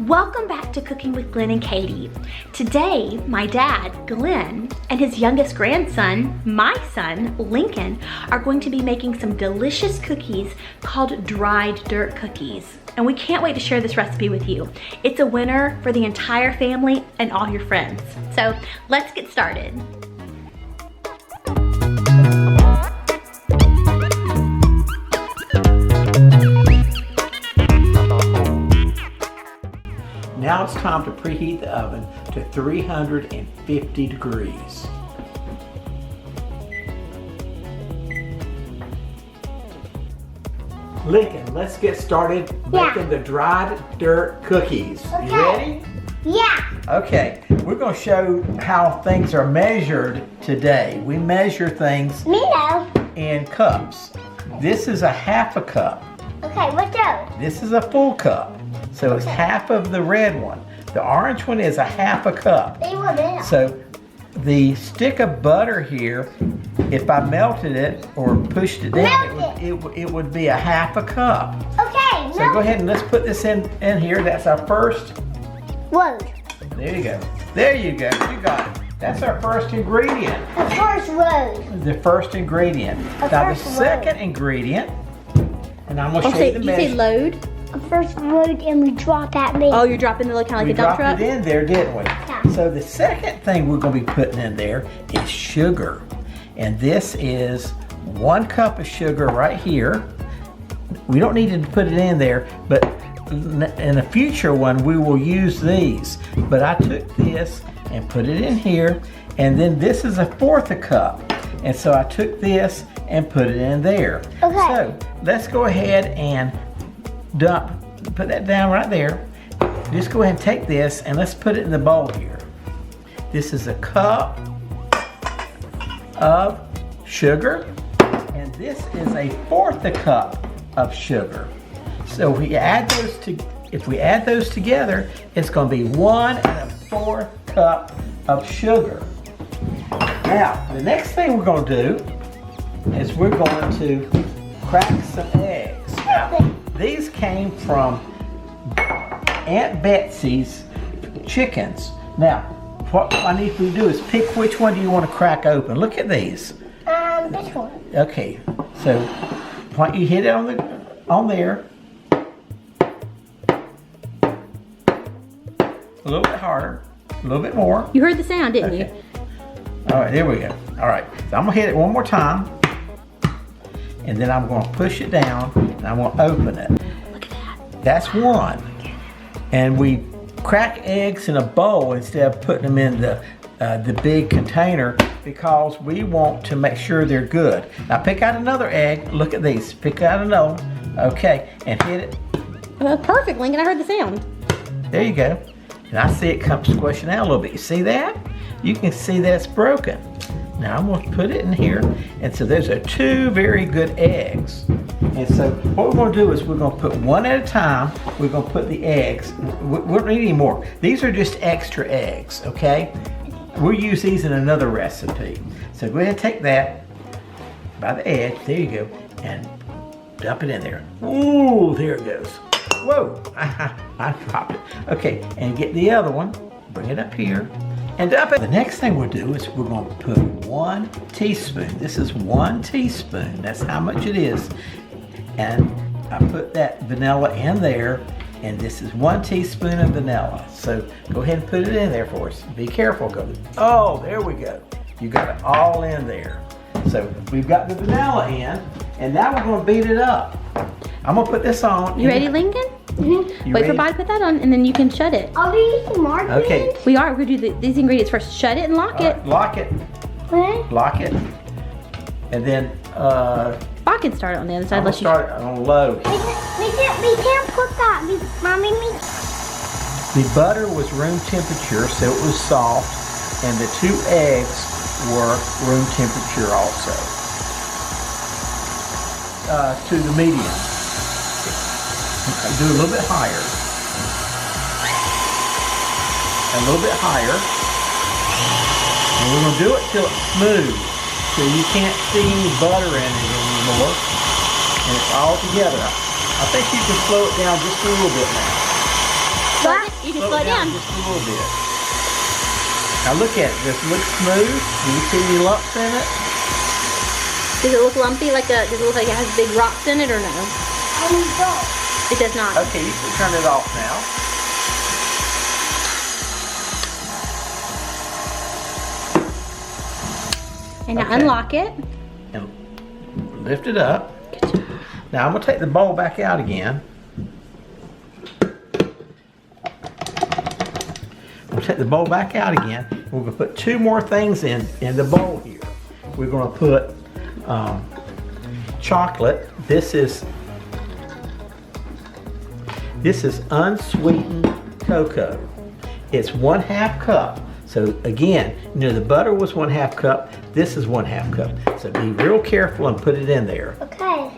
Welcome back to Cooking with Glenn and Katie. Today, my dad, Glenn, and his youngest grandson, my son, Lincoln, are going to be making some delicious cookies called dried dirt cookies. And we can't wait to share this recipe with you. It's a winner for the entire family and all your friends. So let's get started. Now it's time to preheat the oven to 350 degrees. Lincoln, let's get started making the dried dirt cookies. Okay. You ready? Yeah. Okay, we're going to show how things are measured today. We measure things Me know. in cups. This is a half a cup. Okay, what's those? This is a full cup. So it's half of the red one. The orange one is a half a cup. They were there. So the stick of butter here, if I melted it or pushed it down, it would be a half a cup. Okay, So go ahead and let's put this in here. That's our first. Road. There you go. There you go. You got it. That's our first ingredient. The first road. The first ingredient. The Now the first second ingredient, and I'm going to show you the You say measure. load? The first road, and we drop that big. Oh, you're dropping the kind of like We a dump dropped truck? it in there, didn't we? Yeah. So the second thing we're going to be putting in there is sugar. And this is 1 cup of sugar right here. We don't need to put it in there, but in a future one, we will use these. But I took this and put it in here, and then this is 1/4 a cup. And so I took this and put it in there. Okay. So let's go ahead and put that down right there. Just go ahead and take this and let's put it in the bowl here. This is a cup of sugar, and this is 1/4 a cup of sugar. So if we add those together, it's going to be 1 1/4 cup of sugar. Now, the next thing we're going to do is we're going to crack some eggs. Now, these came from Aunt Betsy's chickens. Now, what I need you to do is pick which one do you want to crack open. Look at these. This one. Okay, so why don't you hit it on there. A little bit harder, a little bit more. You heard the sound, didn't you? All right, there we go. All right, so I'm gonna hit it one more time, and then I'm gonna push it down, and I'm gonna open it. Look at that. That's one. And we crack eggs in a bowl instead of putting them in the big container because we want to make sure they're good. Now pick out another egg. Look at these. Pick out another one. Okay, and hit it. Perfect, Lincoln. I heard the sound. There you go. And I see it come squishing out a little bit. You see that? You can see that's broken. Now I'm going to put it in here. And so those are 2 very good eggs. And so what we're going to do is we're going to put one at a time. We're going to put the eggs. We don't need any more. These are just extra eggs, okay? We'll use these in another recipe. So go ahead and take that by the edge. There you go. And dump it in there. Ooh, there it goes. Whoa, I dropped it. Okay, and get the other one. Bring it up here. And dump it. The next thing we'll do is we're going to put 1 teaspoon. This is 1 teaspoon. That's how much it is. And I put that vanilla in there, and this is 1 teaspoon of vanilla. So go ahead and put it in there for us. Be careful, oh, there we go. You got it all in there. So we've got the vanilla in, and now we're going to beat it up. I'm going to put this on. You ready, Lincoln? Mm-hmm. Wait for Bobby to put that on, and then you can shut it. Are we using margarine? Okay. We are. We're going to do these ingredients first. Shut it and lock it. Lock it. What? Lock it. And then I can start it on the other side. I'm going to start it on low. We can't put that. Mommy, The butter was room temperature, so it was soft, and the 2 eggs were room temperature also. To the medium. Do a little bit higher. A little bit higher. And we're going to do it till it's smooth. So you can't see any butter in it anymore. And it's all together. I think you can slow it down just a little bit now. You can slow it down. Just a little bit. Now look at it. Does it look smooth? Do you see any lumps in it? Does it look lumpy? Does it look like it has big rocks in it or no? It does not. Okay, you can turn it off now. And now Okay. unlock it. And lift it up. Now I'm gonna take the bowl back out again. We'll take the bowl back out again. We're gonna put two more things in the bowl here. We're gonna put chocolate. This is unsweetened cocoa. It's 1/2 cup. So again, you know the butter was 1/2 cup. This is 1/2 cup. So be real careful and put it in there. Okay.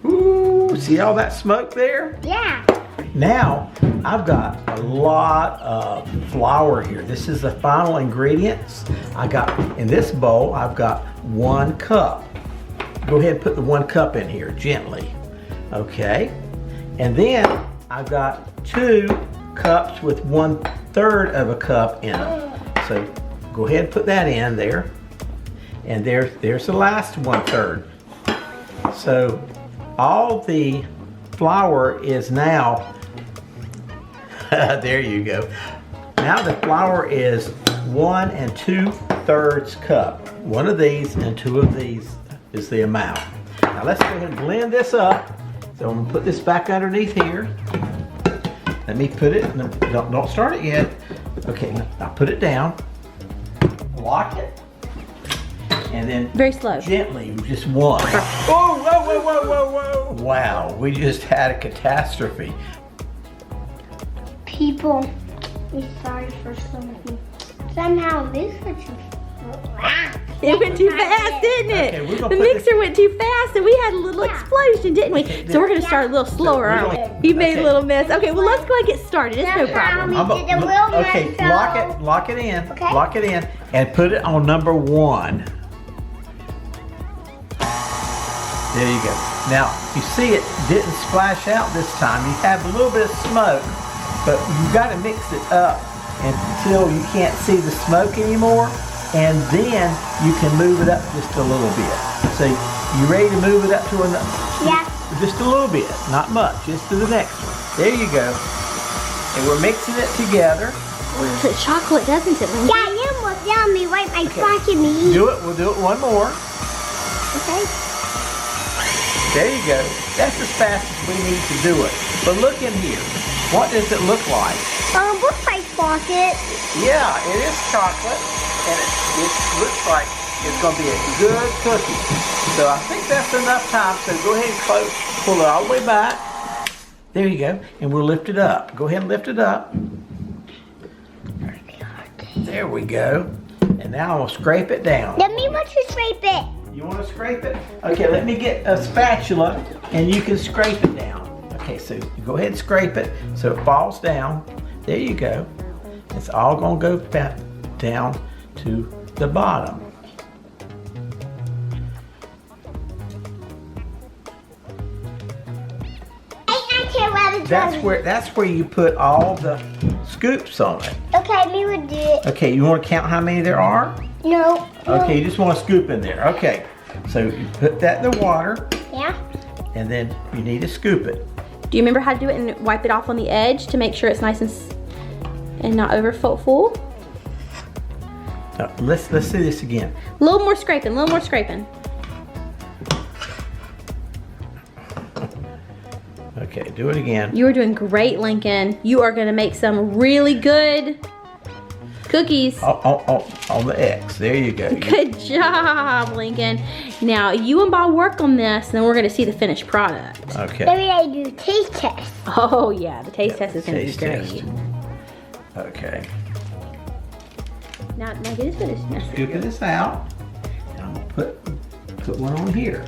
Ooh, see all that smoke there? Yeah. Now, I've got a lot of flour here. This is the final ingredients. In this bowl, I've got 1 cup. Go ahead and put the 1 cup in here, gently. Okay. And then, I've got 2 cups with 1/3 of a cup in them. So, go ahead and put that in there. And there's the last 1/3. So, all the flour is now there you go. Now the flour is 1 2/3 cup. One of these and 2 of these is the amount. Now let's go ahead and blend this up. So I'm gonna put this back underneath here. Let me put it. Don't start it yet. Okay, now put it down. Lock it. And then Very slow. gently, just 1. Whoa, whoa, whoa, whoa, whoa, whoa. Wow, we just had a catastrophe. People, we're sorry for something. Somehow this was too It went too fast, didn't it? Okay, we're gonna The put mixer went too fast and we had a little explosion, didn't we? So we're gonna start a little slower, we're aren't we? gonna- You made a okay. little mess. Okay, well let's go and get started. It's no That's how problem. we I'm did a little okay, mess, so- lock it in. Okay. Lock it in and put it on number 1. There you go. Now, you see it didn't splash out this time. You have a little bit of smoke, but you got to mix it up until you can't see the smoke anymore, and then you can move it up just a little bit. So you ready to move it up to another? Yeah. Just a little bit, not much, just to the next one. There you go. And we're mixing it together. Well, it's chocolate, doesn't it, Lindsay? Yeah, you almost yelled me right my fucking me. We'll do it one more. Okay. There you go. That's as fast as we need to do it. But look in here. What does it look like? Looks like chocolate. Yeah, it is chocolate, and it looks like it's going to be a good cookie. So I think that's enough time. So go ahead and pull it all the way back. There you go. And we'll lift it up. Go ahead and lift it up. There we go. And now I'm going to scrape it down. Let me watch you scrape it. You want to scrape it? Okay, let me get a spatula and you can scrape it down. Okay, so you go ahead and scrape it so it falls down. There you go. It's all going to go back down to the bottom. That's where you put all the scoops on it. Okay, me would do it. Okay, you want to count how many there are? No. Okay, you just want to scoop in there. Okay, so you put that in the water. Yeah. And then you need to scoop it. Do you remember how to do it and wipe it off on the edge to make sure it's nice and not over full? Let's see this again. A little more scraping, a little more scraping. Okay, do it again. You are doing great, Lincoln. You are gonna make some really good cookies. On the X, there you go. Good job, Lincoln. Now, you and Bob work on this, and then we're gonna see the finished product. Okay. Then we gotta do taste test. Oh yeah, the taste test is gonna be Taste great. test. Okay. Now get this finished. Now, Scooping this out. And I'm gonna put one on here.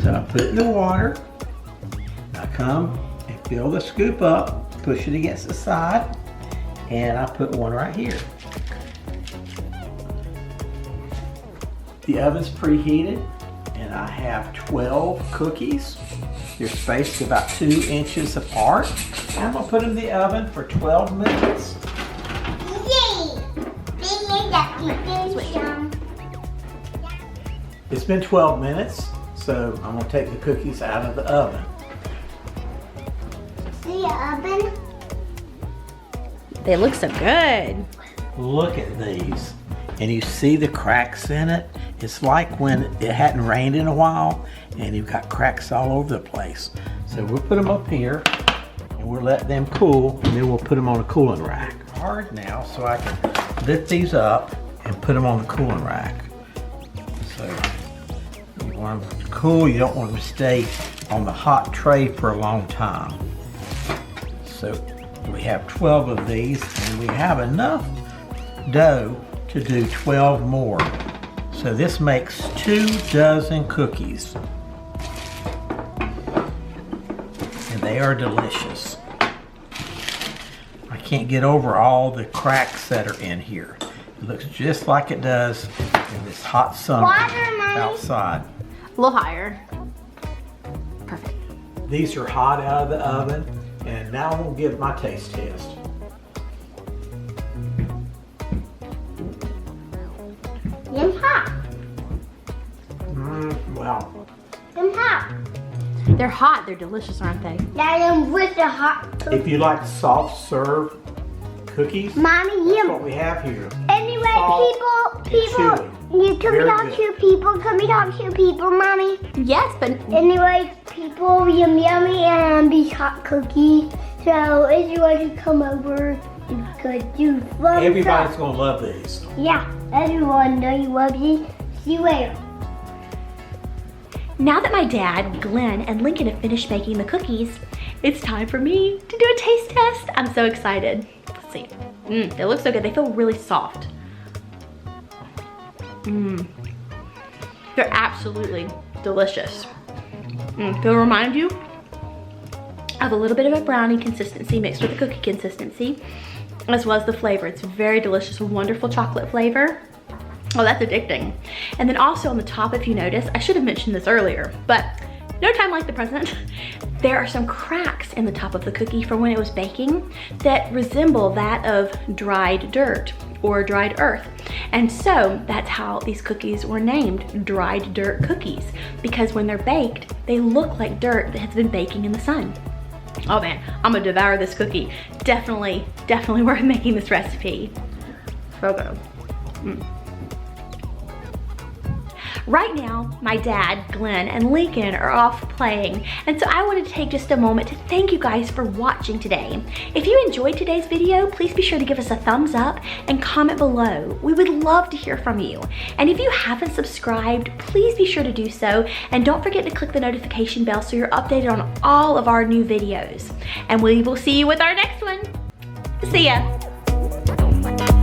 So I put it in the water. I come and fill the scoop up, push it against the side, and I put one right here. The oven's preheated, And I have 12 cookies. They're spaced about 2 inches apart. And I'm gonna put them in the oven for 12 minutes. Yay! It's been 12 minutes, so I'm gonna take the cookies out of the oven. See the oven? They look so good. Look at these. And you see the cracks in it? It's like when it hadn't rained in a while and you've got cracks all over the place. So we'll put them up here and we'll let them cool, and then we'll put them on a cooling rack. Hard now, so I can lift these up and put them on the cooling rack. So you want them to cool, you don't want them to stay on the hot tray for a long time. So we have 12 of these, and we have enough dough to do 12 more. So this makes 2 dozen cookies. And they are delicious. I can't get over all the cracks that are in here. It looks just like it does in this hot sun outside. A little higher. Perfect. These are hot out of the oven, and now I'm gonna give my taste test. Yum hot. Wow. Yum hot. They're hot. They're delicious, aren't they? That am with the hot cookie. If you like soft serve cookies, Mommy, that's yum. what we have here. Anyway, Soft people, chewy. can we Very talk good. to people? Can we talk to people, Mommy? Yes, but Anyway, people, yummy and these hot cookies. So if you want to come over, you could do thumbs Everybody's up. gonna love these. Yeah, everyone know you love these. See you later. now that my dad, Glenn, and Lincoln have finished making the cookies, it's time for me to do a taste test. I'm so excited. Let's see. They look so good. They feel really soft. They're absolutely delicious. They'll remind you of a little bit of a brownie consistency mixed with a cookie consistency, as well as the flavor. It's very delicious, a wonderful chocolate flavor. Oh, that's addicting. And then also on the top, if you notice, I should have mentioned this earlier, but no time like the present. There are some cracks in the top of the cookie from when it was baking that resemble that of dried dirt or dried earth. And so that's how these cookies were named dried dirt cookies, because when they're baked, they look like dirt that has been baking in the sun. Oh man, I'm gonna devour this cookie. Definitely worth making this recipe. So good. Right now, my dad, Glenn, and Lincoln are off playing, and so I wanted to take just a moment to thank you guys for watching today. If you enjoyed today's video, please be sure to give us a thumbs up and comment below. We would love to hear from you. And if you haven't subscribed, please be sure to do so, and don't forget to click the notification bell so you're updated on all of our new videos. And we will see you with our next one. See ya.